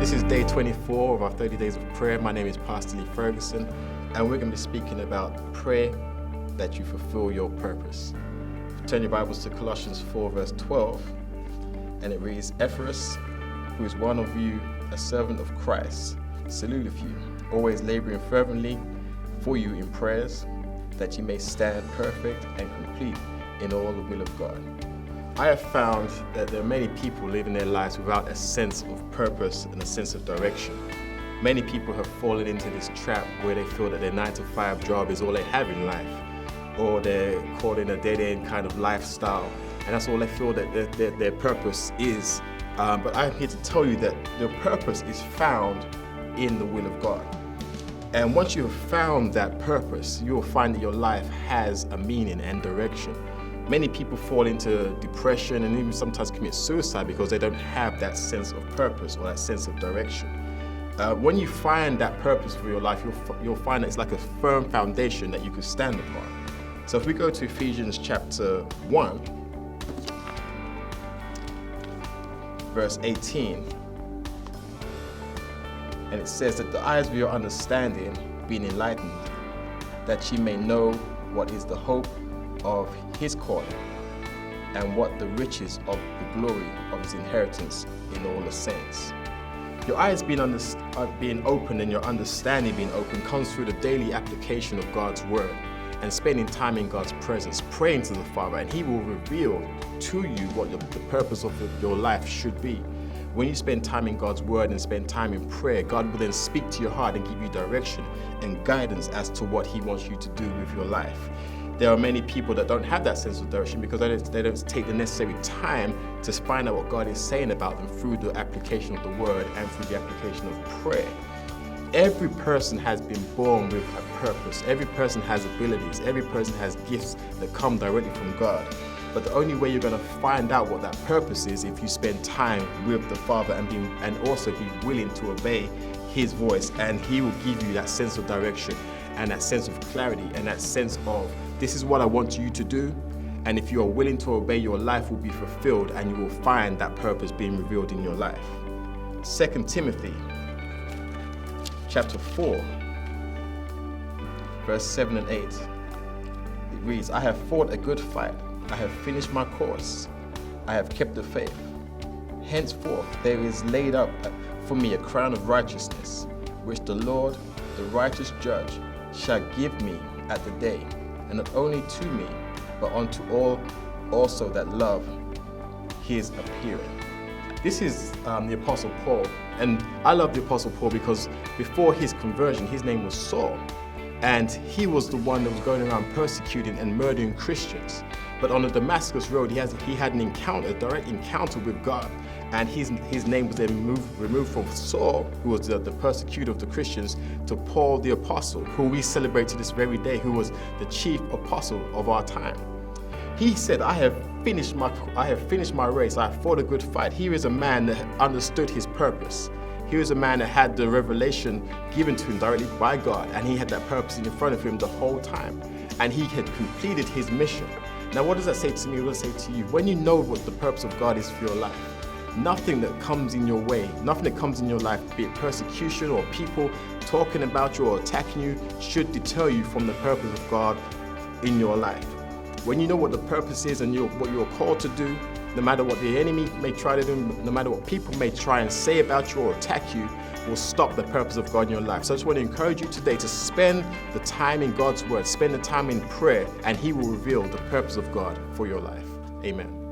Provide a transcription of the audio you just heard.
This is day 24 of our 30 days of prayer. My name is Pastor Lee Ferguson, and we're going to be speaking about pray that you fulfill your purpose. Turn your Bibles to Colossians 4 verse 12, and it reads, Ephraim, who is one of you, a servant of Christ, saluteth you, always laboring fervently for you in prayers, that you may stand perfect and complete in all the will of God. I have found that there are many people living their lives without a sense of purpose and a sense of direction. Many people have fallen into this trap where they feel that their 9-to-5 job is all they have in life, or they're caught in a dead-end kind of lifestyle, and that's all they feel that their purpose is. But I'm here to tell you that your purpose is found in the will of God. And once you have found that purpose, you will find that your life has a meaning and direction. Many people fall into depression and even sometimes commit suicide because they don't have that sense of purpose or that sense of direction. When you find that purpose for your life, you'll find that it's like a firm foundation that you can stand upon. So if we go to Ephesians chapter 1, verse 18, and it says that the eyes of your understanding being enlightened, that ye may know what is the hope of his calling, and what the riches of the glory of his inheritance in all the saints. Your eyes being open and your understanding being open comes through the daily application of God's word and spending time in God's presence, praying to the Father, and he will reveal to you what the purpose of your life should be. When you spend time in God's word and spend time in prayer, God will then speak to your heart and give you direction and guidance as to what he wants you to do with your life. There are many people that don't have that sense of direction because they don't take the necessary time to find out what God is saying about them through the application of the word and through the application of prayer. Every person has been born with a purpose. Every person has abilities. Every person has gifts that come directly from God. But the only way you're going to find out what that purpose is if you spend time with the Father and also be willing to obey his voice, and he will give you that sense of direction and that sense of clarity and that sense of, this is what I want you to do, and if you are willing to obey, your life will be fulfilled and you will find that purpose being revealed in your life. 2 Timothy chapter 4 verse 7 and 8, it reads, I have fought a good fight, I have finished my course, I have kept the faith. Henceforth there is laid up for me a crown of righteousness, which the Lord, the righteous judge, shall give me at the day, and not only to me, but unto all also that love his appearing. This is the Apostle Paul, and I love the Apostle Paul because before his conversion, his name was Saul, and he was the one that was going around persecuting and murdering Christians. But on the Damascus road, he had an encounter, a direct encounter with God, and his name was then removed from Saul, who was the persecutor of the Christians, to Paul the Apostle, who we celebrate to this very day, who was the chief apostle of our time. He said, I have finished my race, I have fought a good fight. Here is a man that understood his purpose. Here is a man that had the revelation given to him directly by God, and he had that purpose in front of him the whole time, and he had completed his mission. Now, what does that say to me? What does it say to you? When you know what the purpose of God is for your life, nothing that comes in your way, nothing that comes in your life, be it persecution or people talking about you or attacking you, should deter you from the purpose of God in your life. When you know what the purpose is and what you're called to do, no matter what the enemy may try to do, no matter what people may try and say about you or attack you, will stop the purpose of God in your life. So I just want to encourage you today to spend the time in God's word, spend the time in prayer, and he will reveal the purpose of God for your life. Amen.